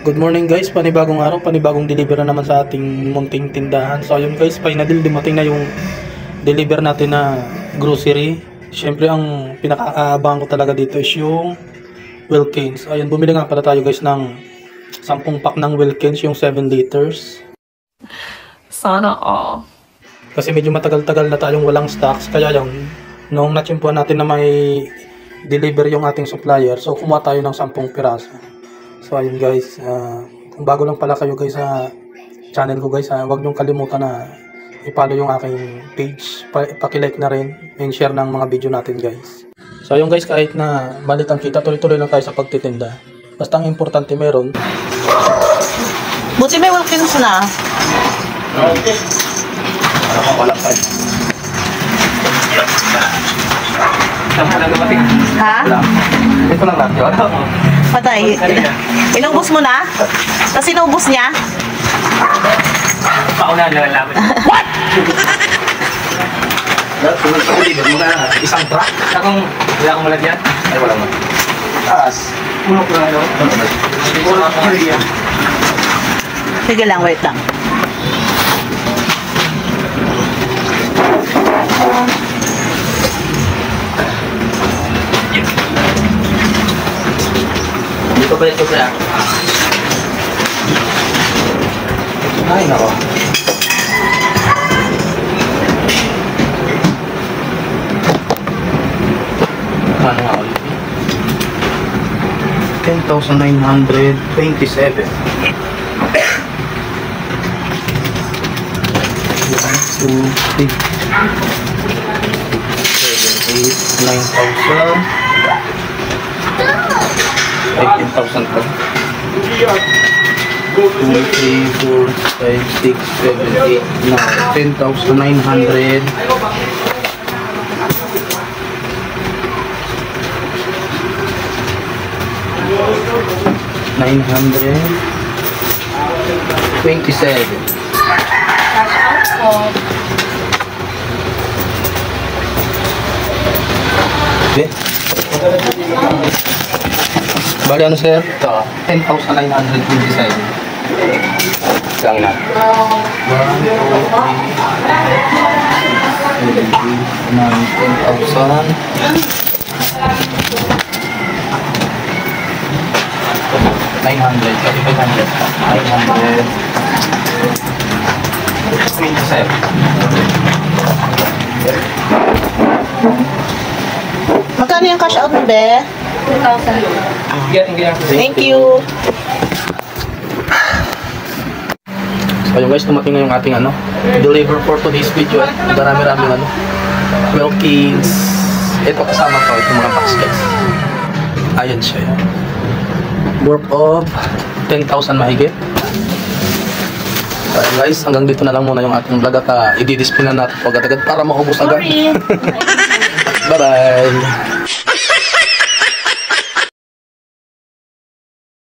Good morning guys, panibagong araw, panibagong deliver na naman sa ating munting tindahan. So ayun guys, finally dumating na yung deliver natin na grocery. Siyempre ang pinaka-aabangan ko talaga dito is yung Wilkins. Ayun, bumili nga pala tayo guys ng 10 pack ng Wilkins, yung 7 liters. Sana all. Kasi medyo matagal-tagal na tayong walang stocks, kaya yung nung natsimpuan natin na may deliver yung ating supplier, so kumuha tayo ng 10 piraso. So ayun guys, kung bago lang pala kayo guys sa channel ko guys, huwag niyong kalimutan na i-follow yung aking page, paki-like na rin and share ng mga video natin guys. So ayun guys, kahit na malit ang kita, tuloy-tuloy lang tayo sa pagtitinda. Basta ang importante meron. Buti may Wilkins na. Okay. Wala pa. Ha? Ito lang natin. Patay. Inubos mo na? Kasi inubos niya? Pauna na lang. What? Isang truck? Akong wala akong malagyan? Ay, wala mo. Taas. Puno ko lang ano? Puno ko lang. Sige lang, wait lang. Dito ba ito kaya? Ay, nako. Ano nga ulit? 10,927. 1, 2, 3, 7, 8, 9,000. 15,000 pa. 2, 3, 4, 5, 6, 7, 8, 9, 10,900. 927. Okay. Bali ano sir? Ito, 10,927. Lang na. 1, 2, 3, 4, 5, 6, 7, 8, 9, 10,000. 900, kasi 500. 927. Magkano yung cash out mo, be? 2,000. Thank you. So yung guys, tumating na yung ating deliver for today's video. Marami-raming Wilkins. Ito kasama ko, itong mga box guys. Ayan siya. Worth of 10,000 mahigit. So guys, hanggang dito na lang muna yung ating vlog at i-display na natin agad-agad para maubos agad. Bye-bye!